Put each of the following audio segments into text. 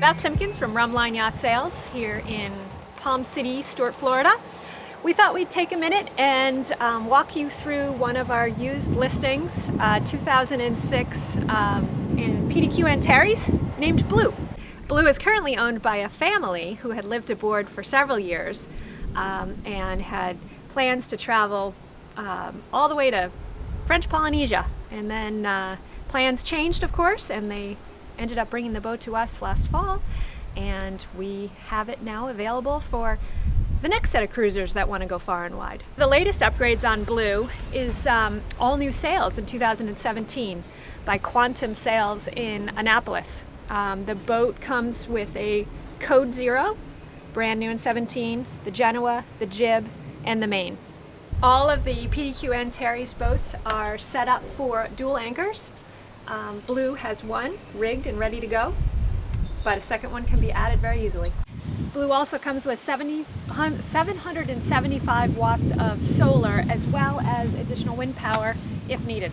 Beth Simpkins from Rhumb Yacht Sales here in Palm City, Stuart, Florida. We thought we'd take a minute and walk you through one of our used listings, 2006 in PDQ Antares, named Blue. Blue is currently owned by a family who had lived aboard for several years and had plans to travel all the way to French Polynesia. And then plans changed, of course, and they ended up bringing the boat to us last fall, and we have it now available for the next set of cruisers that want to go far and wide. The latest upgrades on Blue is all new sails in 2017 by Quantum Sails in Annapolis. The boat comes with a Code Zero, brand new in 17, the Genoa, the Jib, and the Main. All of the PDQ Antares boats are set up for dual anchors. Blue has one rigged and ready to go, but a second one can be added very easily. Blue also comes with 775 watts of solar as well as additional wind power if needed.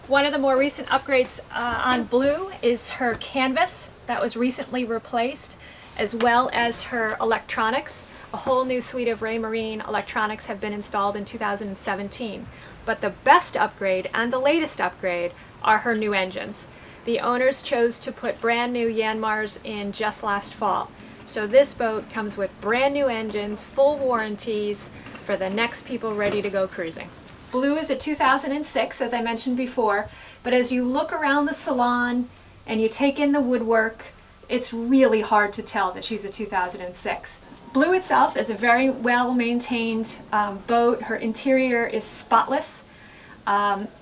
One of the more recent upgrades on Blue is her canvas that was recently replaced, as well as her electronics. A whole new suite of Raymarine electronics have been installed in 2017. But the best upgrade and the latest upgrade are her new engines. The owners chose to put brand new Yanmars in just last fall. So this boat comes with brand new engines, full warranties for the next people ready to go cruising. Blue is a 2006, as I mentioned before, but as you look around the salon and you take in the woodwork, it's really hard to tell that she's a 2006. Blue itself is a very well-maintained boat. Her interior is spotless.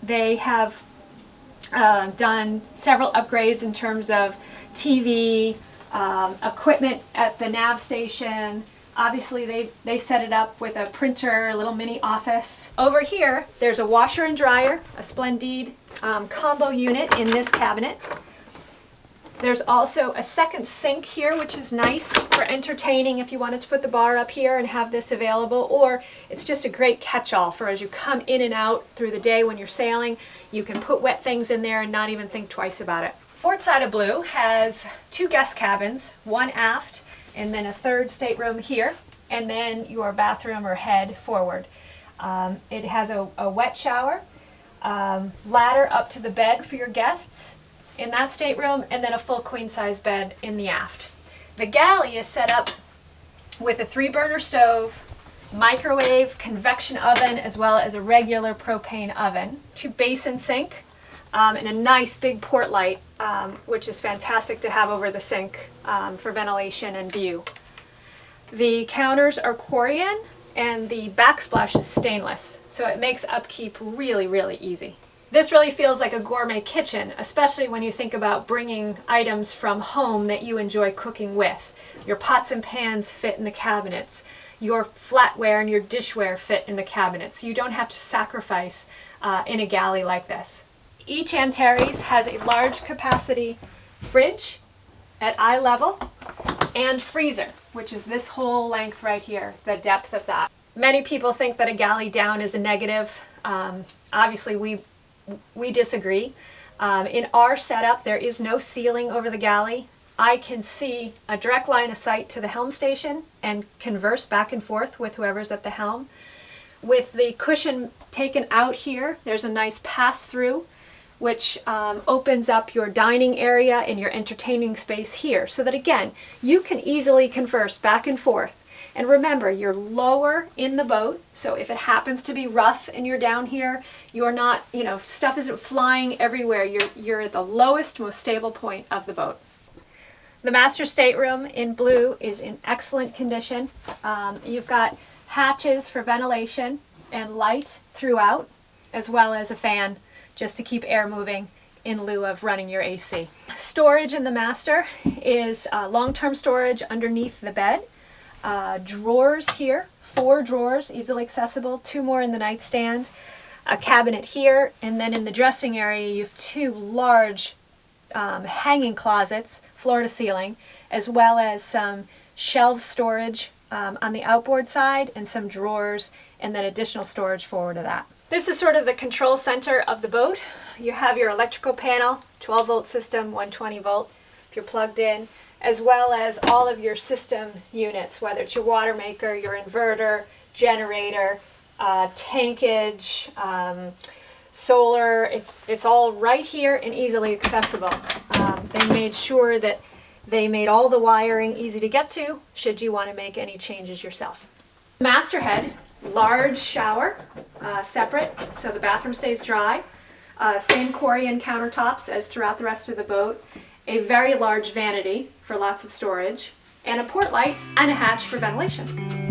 They have done several upgrades in terms of TV, equipment at the nav station. Obviously they set it up with a printer, a little mini office. Over here there's a washer and dryer, a Splendide combo unit in this cabinet. There's also a second sink here, which is nice for entertaining if you wanted to put the bar up here and have this available, or it's just a great catch-all for as you come in and out through the day when you're sailing. You can put wet things in there and not even think twice about it. Port side of Blue has two guest cabins, one aft and then a third stateroom here, and then your bathroom or head forward. It has a wet shower, ladder up to the bed for your guests in that stateroom, and then a full queen-size bed in the aft. The galley is set up with a 3-burner stove, microwave, convection oven, as well as a regular propane oven, 2 basin sink, and a nice big port light, which is fantastic to have over the sink for ventilation and view. The counters are Corian, and the backsplash is stainless, so it makes upkeep really, really easy. This really feels like a gourmet kitchen, especially when you think about bringing items from home that you enjoy cooking with. Your pots and pans fit in the cabinets. Your flatware and your dishware fit in the cabinets. You don't have to sacrifice in a galley like this. Each Antares has a large capacity fridge at eye level and freezer, which is this whole length right here, the depth of that. Many people think that a galley down is a negative. Obviously we disagree. In our setup, there is no ceiling over the galley. I can see a direct line of sight to the helm station and converse back and forth with whoever's at the helm. With the cushion taken out here, there's a nice pass-through which opens up your dining area and your entertaining space here, so that again, you can easily converse back and forth. And remember, you're lower in the boat, so if it happens to be rough and you're down here, you're not, stuff isn't flying everywhere. You're at the lowest, most stable point of the boat. The master stateroom in Blue is in excellent condition. You've got hatches for ventilation and light throughout, as well as a fan just to keep air moving in lieu of running your AC. Storage in the master is long-term storage underneath the bed. Drawers here, 4 drawers, easily accessible, 2 more in the nightstand, a cabinet here, and then in the dressing area you have 2 large hanging closets, floor to ceiling, as well as some shelf storage on the outboard side and some drawers, and then additional storage forward of that. This is sort of the control center of the boat. You have your electrical panel, 12-volt system, 120 volt. If you're plugged in, as well as all of your system units, whether it's your water maker, your inverter, generator, tankage, solar. It's all right here and easily accessible. They made sure that they made all the wiring easy to get to should you want to make any changes yourself. Master head, large shower, separate so the bathroom stays dry. Same Corian countertops as throughout the rest of the boat. A very large vanity for lots of storage, and a port light and a hatch for ventilation.